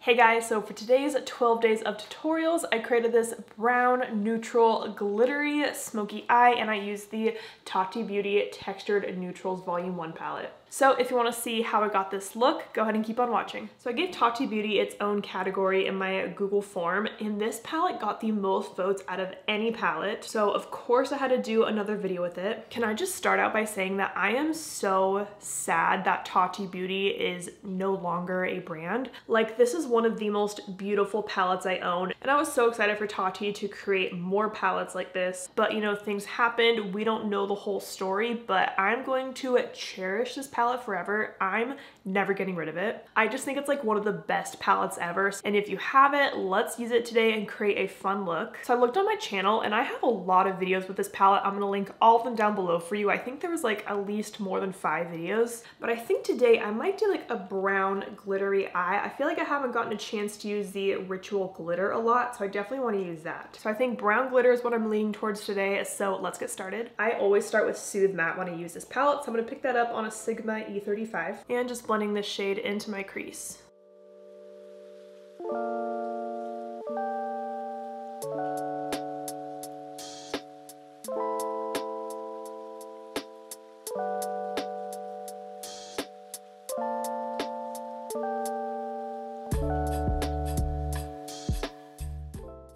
Hey guys, so for today's 12 days of tutorials, I created this brown, neutral, glittery, smoky eye, and I used the Tati Beauty Textured Neutrals Volume 1 palette. So if you want to see how I got this look, go ahead and keep on watching. So I gave Tati Beauty its own category in my Google form, and this palette got the most votes out of any palette. So of course I had to do another video with it. Can I just start out by saying that I am so sad that Tati Beauty is no longer a brand. Like, this is one of the most beautiful palettes I own, and I was so excited for Tati to create more palettes like this, but you know, things happened. We don't know the whole story, but I'm going to cherish this palette forever. I'm never getting rid of it. I just think it's like one of the best palettes ever, and if you have it, let's use it today and create a fun look. So I looked on my channel and I have a lot of videos with this palette. I'm gonna link all of them down below for you. I think there was like at least more than 5 videos, but I think today I might do like a brown glittery eye. I feel like I haven't gotten a chance to use the Ritual glitter a lot, so I definitely want to use that. So I think brown glitter is what I'm leaning towards today, so let's get started. I always start with Soothe Matte when I use this palette, so I'm going to pick that up on a Sigma E35 and just blending this shade into my crease.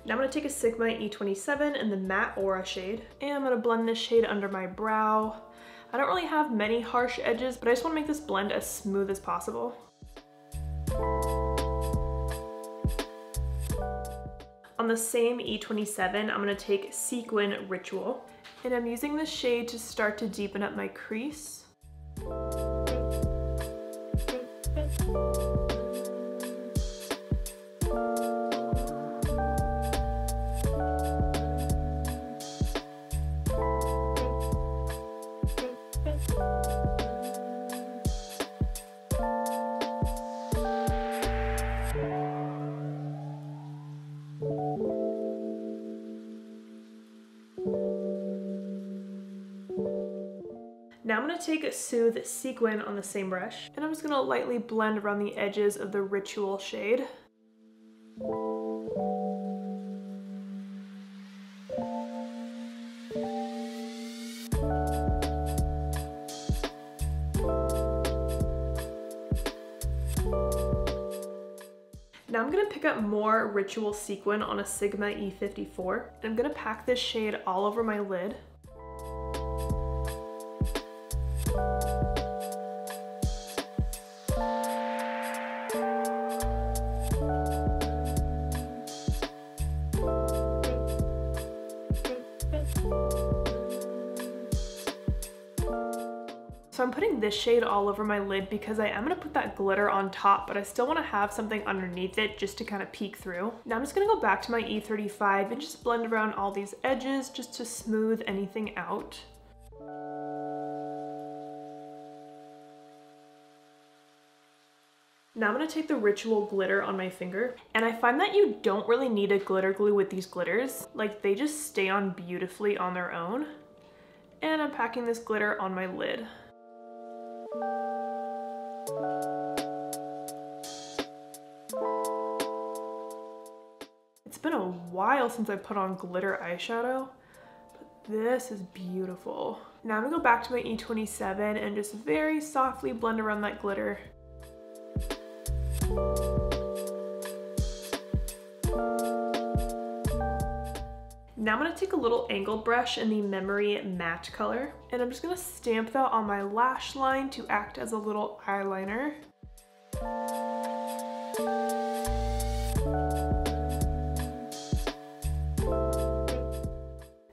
Now I'm going to take a Sigma E27 in the Matte Aura shade, and I'm going to blend this shade under my brow. I don't really have many harsh edges, but I just want to make this blend as smooth as possible. On the same E27, I'm going to take Sequin Ritual, and I'm using this shade to start to deepen up my crease. Now I'm going to take a Soothe Sequin on the same brush, and I'm just going to lightly blend around the edges of the Ritual shade. Now I'm going to pick up more Ritual Sequin on a Sigma E54, and I'm going to pack this shade all over my lid. So I'm putting this shade all over my lid because I am going to put that glitter on top, but I still want to have something underneath it just to kind of peek through. Now I'm just going to go back to my E35 and just blend around all these edges just to smooth anything out. Now I'm going to take the Ritual glitter on my finger, and I find that you don't really need a glitter glue with these glitters. Like, they just stay on beautifully on their own. And I'm packing this glitter on my lid. It's been a while since I put on glitter eyeshadow, but this is beautiful. Now I'm gonna go back to my E27 and just very softly blend around that glitter. Now I'm going to take a little angled brush in the Memory Matte color, and I'm just going to stamp that on my lash line to act as a little eyeliner.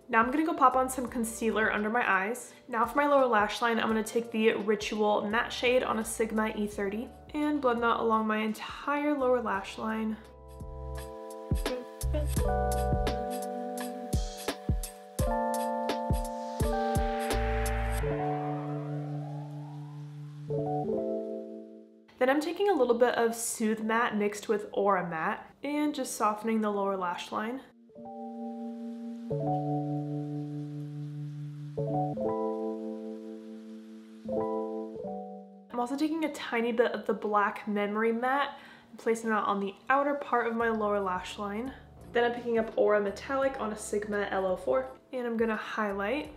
Now I'm going to go pop on some concealer under my eyes. Now for my lower lash line, I'm going to take the Ritual Matte shade on a Sigma E30 and blend that along my entire lower lash line. Then I'm taking a little bit of Soothe Matte mixed with Aura Matte and just softening the lower lash line. I'm also taking a tiny bit of the black Memory Matte I'm placing that on the outer part of my lower lash line. Then I'm picking up Aura Metallic on a Sigma LO4, and I'm gonna highlight.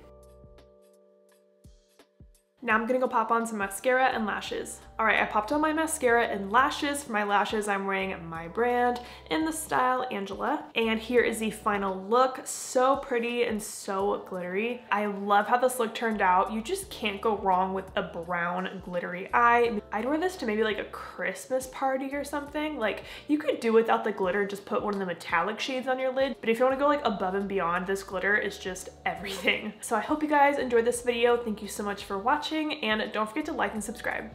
Now I'm gonna go pop on some mascara and lashes. All right, I popped on my mascara and lashes. For my lashes, I'm wearing my brand in the style Angela. And here is the final look. So pretty and so glittery. I love how this look turned out. You just can't go wrong with a brown glittery eye. I'd wear this to maybe like a Christmas party or something. Like, you could do without the glitter, just put one of the metallic shades on your lid. But if you wanna go like above and beyond, this glitter is just everything. So I hope you guys enjoyed this video. Thank you so much for watching, and don't forget to like and subscribe.